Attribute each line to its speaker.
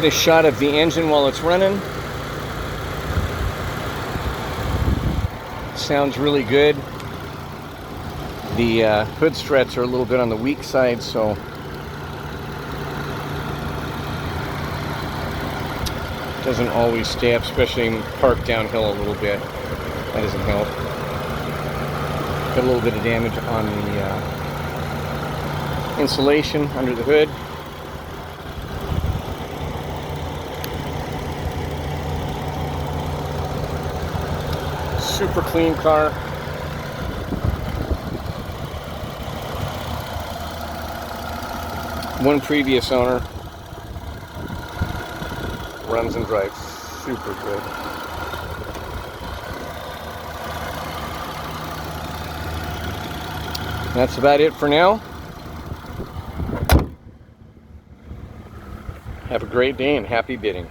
Speaker 1: Get a shot of the engine while it's running. Sounds really good. The hood struts are a little bit on the weak side, so it doesn't always stay up, especially parked downhill a little bit. That doesn't help. Got a little bit of damage on the insulation under the hood. Super clean car. One previous owner. Runs and drives super good. That's about it for now. Have a great day and happy bidding.